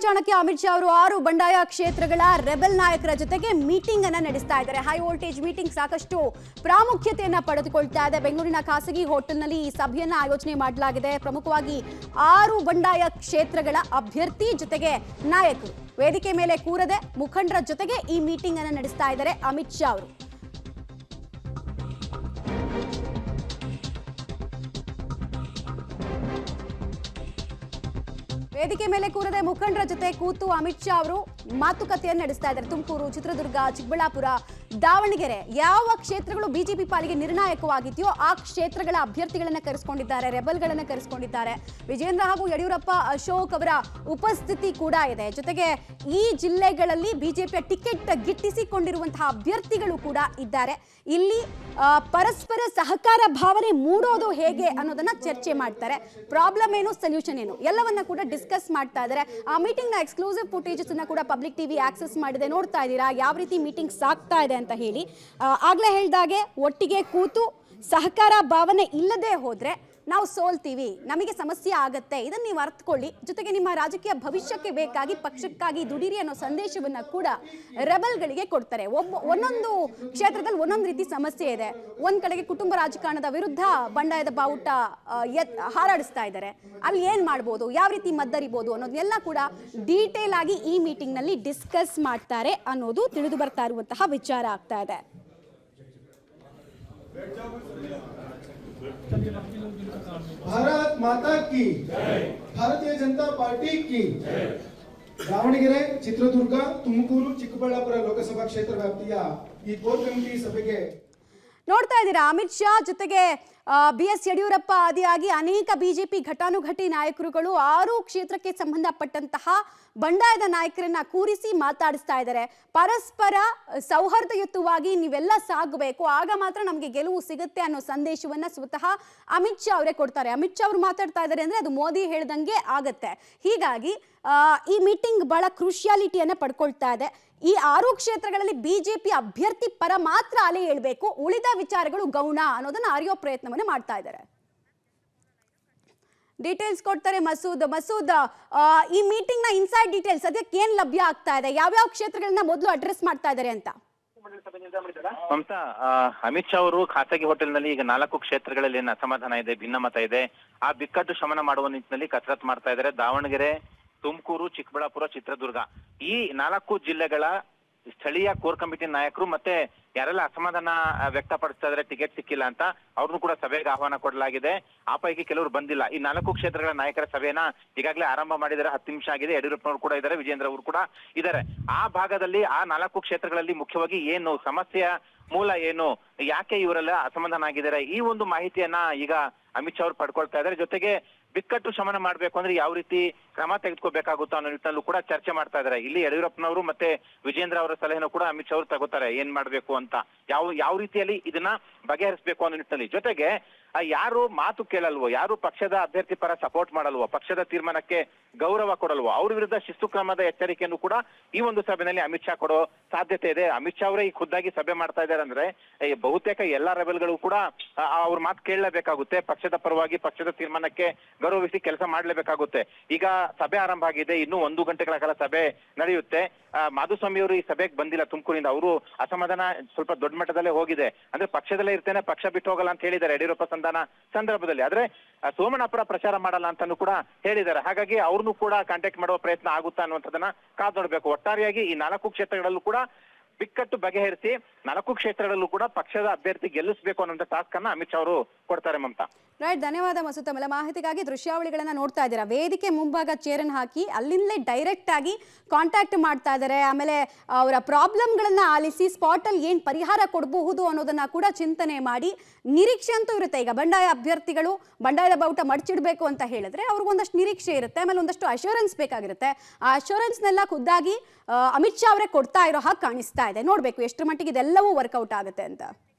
ಚಾಣಕ್ಯ ಅಮಿತ್ ಶಾ ಅವರು 6 ಬಂಡಾಯ ಕ್ಷೇತ್ರಗಳ ರೆಬೆಲ್ ನಾಯಕರ ಜೊತೆಗೆ ಮೀಟಿಂಗ್ ಅನ್ನು ನಡೆಸ್ತಾ ಇದ್ದಾರೆ. ಹೈ ವೋಲ್ಟೇಜ್ ಮೀಟಿಂಗ್ ಸಾಕಷ್ಟು ಪ್ರಾಮುಖ್ಯತೆಯನ್ನ ಪಡೆದುಕೊಳ್ತಾ ಇದೆ. ಬೆಂಗಳೂರಿನ ಖಾಸಗಿ ಹೋಟೆಲ್ನಲ್ಲಿ ಈ ಸಭೆಯನ್ನ ಆಯೋಜನೆ ಮಾಡಲಾಗಿದೆ. ಪ್ರಮುಖವಾಗಿ 6 ಬಂಡಾಯ ಕ್ಷೇತ್ರಗಳ ಅಭ್ಯರ್ಥಿ ಜೊತೆಗೆ ನಾಯಕರು ವೇದಿಕೆ ಮೇಲೆ ಕೂರದೆ ಮುಖಂಡರ ಜೊತೆಗೆ ಈ ಮೀಟಿಂಗ್ ಅನ್ನು ನಡೆಸ್ತಾ ಇದ್ದಾರೆ ಅಮಿತ್ ಶಾ ಅವರು. ವೇದಿಕೆ ಮೇಲೆ ಕೂರದೆ ಮುಖಂಡರ ಜೊತೆ ಕೂತು ಅಮಿತ್ ಶಾ ಅವರು ಮಾತುಕತೆಯನ್ನು ನಡೆಸ್ತಾ ಇದ್ದಾರೆ. ತುಮಕೂರು, ಚಿತ್ರದುರ್ಗ, ಚಿಕ್ಕಬಳ್ಳಾಪುರ, ದಾವಣಗೆರೆ ಯಾವ ಕ್ಷೇತ್ರಗಳು ಬಿಜೆಪಿ ಪಾಲಿಗೆ ನಿರ್ಣಾಯಕವಾಗಿದೆಯೋ ಆ ಕ್ಷೇತ್ರಗಳ ಅಭ್ಯರ್ಥಿಗಳನ್ನ ಕರೆಸಿಕೊಂಡಿದ್ದಾರೆ, ರೆಬಲ್ಗಳನ್ನ ಕರೆಸಿಕೊಂಡಿದ್ದಾರೆ. ವಿಜೇಂದ್ರ ಹಾಗೂ ಯಡಿಯೂರಪ್ಪ, ಅಶೋಕ್ ಅವರ ಉಪಸ್ಥಿತಿ ಕೂಡ ಇದೆ. ಜೊತೆಗೆ ಈ ಜಿಲ್ಲೆಗಳಲ್ಲಿ ಬಿಜೆಪಿಯ ಟಿಕೆಟ್ ಗಿಟ್ಟಿಸಿಕೊಂಡಿರುವಂತಹ ಅಭ್ಯರ್ಥಿಗಳು ಕೂಡ ಇದ್ದಾರೆ. ಇಲ್ಲಿ ಪರಸ್ಪರ ಸಹಕಾರ ಭಾವನೆ ಮೂಡೋದು ಹೇಗೆ ಅನ್ನೋದನ್ನ ಚರ್ಚೆ ಮಾಡ್ತಾರೆ. ಪ್ರಾಬ್ಲಮ್ ಏನು, ಸೊಲ್ಯೂಷನ್ ಏನು ಎಲ್ಲವನ್ನ ಕೂಡ ಡಿಸ್ಕಸ್ ಮಾಡ್ತಾ ಇದ್ದಾರೆ. ಆ ಮೀಟಿಂಗ್ ನ ಎಕ್ಸ್ಕ್ಲೂಸಿವ್ ಫುಟೇಜಸ್ ಅನ್ನ ಕೂಡ ಪಬ್ಲಿಕ್ ಟಿವಿ ಆಕ್ಸೆಸ್ ಮಾಡಿದೆ. ನೋಡ್ತಾ ಇದ್ದೀರಾ ಯಾವ ರೀತಿ ಮೀಟಿಂಗ್ ಸಾಗ್ತಾ ಇದೆ ಅಂತ ಹೇಳಿ. ಆಗ್ಲೇ ಹೇಳ್ದಾಗೆ ಒಟ್ಟಿಗೆ ಕೂತು ಸಹಕಾರ ಭಾವನೆ ಇಲ್ಲದೆ ಹೋದ್ರೆ ನಾವು ಸೋಲ್ತೀವಿ, ನಮಗೆ ಸಮಸ್ಯೆ ಆಗತ್ತೆ, ಇದನ್ನ ನೀವು ಅರ್ಥಕೊಳ್ಳಿ. ಜೊತೆಗೆ ನಿಮ್ಮ ರಾಜಕೀಯ ಭವಿಷ್ಯಕ್ಕೆ ಬೇಕಾಗಿ ಪಕ್ಷಕ್ಕಾಗಿ ದುಡಿರಿ ಅನ್ನೋ ಸಂದೇಶವನ್ನ ಕೂಡ ರೆಬಲ್ಗಳಿಗೆ ಕೊಡ್ತಾರೆ. ಒಂದೊಂದು ಕ್ಷೇತ್ರದಲ್ಲಿ ಒಂದೊಂದು ರೀತಿ ಸಮಸ್ಯೆ ಇದೆ. ಒಂದ್ ಕಡೆಗೆ ಕುಟುಂಬ ರಾಜಕಾರಣದ ವಿರುದ್ಧ ಬಂಡಾಯದ ಬಾವುಟ ಹಾರಾಡಿಸ್ತಾ ಇದ್ದಾರೆ. ಅಲ್ಲಿ ಏನ್ ಮಾಡ್ಬೋದು, ಯಾವ ರೀತಿ ಮದ್ದರಿಬಹುದು ಅನ್ನೋದನ್ನೆಲ್ಲ ಕೂಡ ಡೀಟೇಲ್ ಆಗಿ ಈ ಮೀಟಿಂಗ್ ನಲ್ಲಿ ಡಿಸ್ಕಸ್ ಮಾಡ್ತಾರೆ ಅನ್ನೋದು ತಿಳಿದು ಬರ್ತಾ ಇರುವಂತಹ ವಿಚಾರ ಆಗ್ತಾ ಇದೆ. भारत माता की भारतीय जनता पार्टी की ದಾವಣಗೆರೆ, ಚಿತ್ರದುರ್ಗ, ತುಮಕೂರು, ಚಿಕ್ಕಬಳ್ಳಾಪುರ ಲೋಕಸಭಾ ಕ್ಷೇತ್ರ ವ್ಯಾಪ್ತಿಯ ಈ ಕೋರ್ ಕಮಿಟಿ ಸಭೆಗೆ ನೋಡ್ತಾ ಇದ್ದೀರಾ. ಅಮಿತ್ ಶಾ ಜೊತೆಗೆ BS ಯಡಿಯೂರಪ್ಪ ಆದಿಯಾಗಿ ಅನೇಕ ಬಿಜೆಪಿ ಘಟಾನುಘಟಿ ನಾಯಕರುಗಳು 6 ಕ್ಷೇತ್ರಕ್ಕೆ ಸಂಬಂಧಪಟ್ಟಂತಹ ಬಂಡಾಯದ ನಾಯಕರನ್ನ ಕೂರಿಸಿ ಮಾತಾಡಿಸ್ತಾ ಇದ್ದಾರೆ. ಪರಸ್ಪರ ಸೌಹಾರ್ದಯುತವಾಗಿ ನೀವೆಲ್ಲ ಸಾಗಬೇಕು, ಆಗ ಮಾತ್ರ ನಮಗೆ ಗೆಲುವು ಸಿಗುತ್ತೆ ಅನ್ನೋ ಸಂದೇಶವನ್ನ ಸ್ವತಃ ಅಮಿತ್ ಶಾ ಅವರೇ ಕೊಡ್ತಾರೆ. ಅಮಿತ್ ಶಾ ಅವರು ಮಾತಾಡ್ತಾ ಇದ್ದಾರೆ ಅಂದ್ರೆ ಅದು ಮೋದಿ ಹೇಳ್ದಂಗೆ ಆಗತ್ತೆ. ಹೀಗಾಗಿ ಈ ಮೀಟಿಂಗ್ ಬಹಳ ಕ್ರೂಷಿಯಾಲಿಟಿಯನ್ನ ಪಡ್ಕೊಳ್ತಾ ಇದೆ. ಈ 6 ಕ್ಷೇತ್ರಗಳಲ್ಲಿ ಬಿಜೆಪಿ ಅಭ್ಯರ್ಥಿ ಪರ ಮಾತ್ರ ಅಲೆ ಏಳ್ಬೇಕು, ಉಳಿದ ವಿಚಾರಗಳು ಗೌಣ ಅನ್ನೋದನ್ನ ಅರಿಯೋ ಪ್ರಯತ್ನವನ್ನ ಮಾಡ್ತಾ ಇದ್ದಾರೆ. ಡೀಟೇಲ್ಸ್ ಕೊಡ್ತಾರೆ ಮಸೂದ್. ಈ ಮೀಟಿಂಗ್ ನ ಇನ್ಸೈಡ್ ಡೀಟೇಲ್ಸ್ ಅದಕ್ಕೆ ಏನ್ ಲಭ್ಯ ಆಗ್ತಾ ಇದೆ, ಯಾವ್ಯಾವ ಕ್ಷೇತ್ರಗಳನ್ನ ಮೊದಲು ಅಡ್ರೆಸ್ ಮಾಡ್ತಾ ಇದ್ದಾರೆ ಅಂತ? ಮಮತಾ, ಅಮಿತ್ ಶಾ ಅವರು ಖಾಸಗಿ ಹೋಟೆಲ್ನಲ್ಲಿ ಈಗ 4 ಕ್ಷೇತ್ರಗಳಲ್ಲಿ ಏನು ಅಸಮಾಧಾನ ಇದೆ, ಭಿನ್ನಮತ ಇದೆ, ಆ ಬಿಕ್ಕಟ್ಟು ಶಮನ ಮಾಡುವ ನಿಟ್ಟಿನಲ್ಲಿ ಕಸರತ್ತು ಮಾಡ್ತಾ ಇದ್ದಾರೆ. ದಾವಣಗೆರೆ, ತುಮಕೂರು, ಚಿಕ್ಕಬಳ್ಳಾಪುರ, ಚಿತ್ರದುರ್ಗ ಈ 4 ಜಿಲ್ಲೆಗಳ ಸ್ಥಳೀಯ ಕೋರ್ ಕಮಿಟಿ ನಾಯಕರು ಮತ್ತೆ ಯಾರೆಲ್ಲ ಅಸಮಾಧಾನ ವ್ಯಕ್ತಪಡಿಸ್ತಾ ಇದ್ದಾರೆ ಟಿಕೆಟ್ ಸಿಕ್ಕಿಲ್ಲ ಅಂತ ಅವ್ರನ್ನು ಕೂಡ ಸಭೆಗೆ ಆಹ್ವಾನ ಕೊಡಲಾಗಿದೆ. ಆ ಪೈಕಿ ಕೆಲವರು ಬಂದಿಲ್ಲ. ಈ 4 ಕ್ಷೇತ್ರಗಳ ನಾಯಕರ ಸಭೆಯನ್ನ ಈಗಾಗಲೇ ಆರಂಭ ಮಾಡಿದ್ದಾರೆ. 10 ನಿಮಿಷ ಆಗಿದೆ. ಯಡಿಯೂರಪ್ಪನವರು ಕೂಡ ಇದ್ದಾರೆ, ವಿಜೇಂದ್ರ ಅವರು ಕೂಡ ಇದ್ದಾರೆ. ಆ ಭಾಗದಲ್ಲಿ ಆ 4 ಕ್ಷೇತ್ರಗಳಲ್ಲಿ ಮುಖ್ಯವಾಗಿ ಏನು ಸಮಸ್ಯೆಯ ಮೂಲ ಏನು, ಯಾಕೆ ಇವರೆಲ್ಲ ಅಸಮಾಧಾನ ಆಗಿದ್ದಾರೆ, ಈ ಒಂದು ಮಾಹಿತಿಯನ್ನ ಈಗ ಅಮಿತ್ ಶಾ ಅವರು ಪಡ್ಕೊಳ್ತಾ ಇದ್ದಾರೆ. ಜೊತೆಗೆ ಬಿಕ್ಕಟ್ಟು ಶಮನ ಮಾಡ್ಬೇಕು ಅಂದ್ರೆ ಯಾವ ರೀತಿ ಕ್ರಮ ತೆಗೆದುಕೋಬೇಕಾಗುತ್ತೋ ಅನ್ನೋ ನಿಟ್ಟಿನಲ್ಲೂ ಕೂಡ ಚರ್ಚೆ ಮಾಡ್ತಾ ಇದ್ದಾರೆ. ಇಲ್ಲಿ ಯಡಿಯೂರಪ್ಪನವರು ಮತ್ತೆ ವಿಜೇಂದ್ರ ಅವರ ಸಲಹೆನೂ ಕೂಡ ಅಮಿತ್ ಶಾ ಅವರು ತಗೋತಾರೆ, ಏನ್ ಮಾಡ್ಬೇಕು ಅಂತ, ಯಾವ ರೀತಿಯಲ್ಲಿ ಇದನ್ನ ಬಗೆಹರಿಸಬೇಕು ಅನ್ನೋ ನಿಟ್ಟಿನಲ್ಲಿ. ಜೊತೆಗೆ ಯಾರು ಮಾತು ಕೇಳಲ್ವೋ, ಯಾರು ಪಕ್ಷದ ಅಭ್ಯರ್ಥಿ ಪರ ಸಪೋರ್ಟ್ ಮಾಡಲ್ವೋ, ಪಕ್ಷದ ತೀರ್ಮಾನಕ್ಕೆ ಗೌರವ ಕೊಡಲ್ವೋ ಅವ್ರ ವಿರುದ್ಧ ಶಿಸ್ತು ಕ್ರಮದ ಎಚ್ಚರಿಕೆಯನ್ನು ಕೂಡ ಈ ಒಂದು ಸಭೆಯಲ್ಲಿ ಅಮಿತ್ ಶಾ ಕೊಡೋ ಸಾಧ್ಯತೆ ಇದೆ. ಅಮಿತ್ ಶಾ ಅವರೇ ಈ ಖುದ್ದಾಗಿ ಸಭೆ ಮಾಡ್ತಾ ಇದ್ದಾರೆ ಅಂದ್ರೆ ಬಹುತೇಕ ಎಲ್ಲಾ ರೆಬೆಲ್ಗಳು ಕೂಡ ಅವ್ರ ಮಾತು ಕೇಳಲೇಬೇಕಾಗುತ್ತೆ. ಪಕ್ಷದ ಪರವಾಗಿ ಪಕ್ಷದ ತೀರ್ಮಾನಕ್ಕೆ ಗೌರವಿಸಿ ಕೆಲಸ ಮಾಡ್ಲೇಬೇಕಾಗುತ್ತೆ. ಈಗ ಸಭೆ ಆರಂಭ ಆಗಿದೆ, ಇನ್ನೂ 1 ಗಂಟೆಗಳ ಕಾಲ ಸಭೆ ನಡೆಯುತ್ತೆ. ಮಾಧುಸ್ವಾಮಿ ಅವರು ಈ ಸಭೆಗೆ ಬಂದಿಲ್ಲ ತುಮಕೂರಿನಿಂದ. ಅವರು ಅಸಮಾಧಾನ ಸ್ವಲ್ಪ ದೊಡ್ಡ ಮಟ್ಟದಲ್ಲೇ ಹೋಗಿದೆ. ಅಂದ್ರೆ ಪಕ್ಷದಲ್ಲೇ ಇರ್ತೇನೆ, ಪಕ್ಷ ಬಿಟ್ಟು ಹೋಗಲ್ಲ ಅಂತ ಹೇಳಿದ್ದಾರೆ ಯಡಿಯೂರಪ್ಪ ಸಂದರ್ಭದಲ್ಲಿ. ಆದ್ರೆ ಸೋಮಣ್ಣಪುರ ಪ್ರಚಾರ ಮಾಡಲ್ಲ ಅಂತಾನು ಕೂಡ ಹೇಳಿದ್ದಾರೆ. ಹಾಗಾಗಿ ಅವ್ರನ್ನು ಕೂಡ ಕಾಂಟ್ಯಾಕ್ಟ್ ಮಾಡುವ ಪ್ರಯತ್ನ ಆಗುತ್ತಾ ಅನ್ನುವಂಥದ್ದನ್ನ ಕಾದು ನೋಡ್ಬೇಕು. ಒಟ್ಟಾರೆಯಾಗಿ ಈ 4 ಕ್ಷೇತ್ರಗಳಲ್ಲೂ ಕೂಡ ಬಿಕ್ಕಟ್ಟು ಬಗೆಹರಿಸಿ 4 ಕ್ಷೇತ್ರಗಳಲ್ಲೂ ಕೂಡ ಪಕ್ಷದ ಅಭ್ಯರ್ಥಿ ಗೆಲ್ಲಿಸಬೇಕು ಅನ್ನೋ ಟಾಸ್ಕ್ ಅನ್ನ ಅಮಿತ್ ಶಾ ಅವರು ಕೊಡ್ತಾರೆ. ಮಮತಾ, ರೈಟ್, ಧನ್ಯವಾದ ಮಸೂದ್. ತಮ್ಮ ಮಾಹಿತಿಗಾಗಿ ದೃಶ್ಯಾವಳಿಗಳನ್ನ ನೋಡ್ತಾ ಇದ್ದೀರಾ. ವೇದಿಕೆ ಮುಂಭಾಗ ಚೇರನ್ನು ಹಾಕಿ ಅಲ್ಲಿಂದಲೇ ಡೈರೆಕ್ಟ್ ಆಗಿ ಕಾಂಟ್ಯಾಕ್ಟ್ ಮಾಡ್ತಾ ಇದ್ದಾರೆ. ಆಮೇಲೆ ಅವರ ಪ್ರಾಬ್ಲಮ್ಗಳನ್ನ ಆಲಿಸಿ ಸ್ಪಾಟ್ ಅಲ್ಲಿ ಏನ್ ಪರಿಹಾರ ಕೊಡಬಹುದು ಅನ್ನೋದನ್ನ ಕೂಡ ಚಿಂತನೆ ಮಾಡಿ ನಿರೀಕ್ಷೆ ಅಂತೂ ಇರುತ್ತೆ. ಈಗ ಬಂಡಾಯ ಅಭ್ಯರ್ಥಿಗಳು ಬಂಡಾಯದ ಬಾವುಟ ಮಡಚಿಡ್ಬೇಕು ಅಂತ ಹೇಳಿದ್ರೆ ಅವ್ರಿಗೊಂದಷ್ಟು ನಿರೀಕ್ಷೆ ಇರುತ್ತೆ, ಆಮೇಲೆ ಒಂದಷ್ಟು ಅಶ್ಯೂರೆನ್ಸ್ ಬೇಕಾಗಿರುತ್ತೆ. ಆ ಅಶ್ಯೂರೆನ್ಸ್ನೆಲ್ಲ ಖುದ್ದಾಗಿ ಅಮಿತ್ ಶಾ ಅವರೇ ಕೊಡ್ತಾ ಇರೋ ಹಾಗೆ ಕಾಣಿಸ್ತಾ ಇದೆ. ನೋಡ್ಬೇಕು ಎಷ್ಟರ ಮಟ್ಟಿಗೆ ಇದೆಲ್ಲವೂ ವರ್ಕೌಟ್ ಆಗುತ್ತೆ ಅಂತ.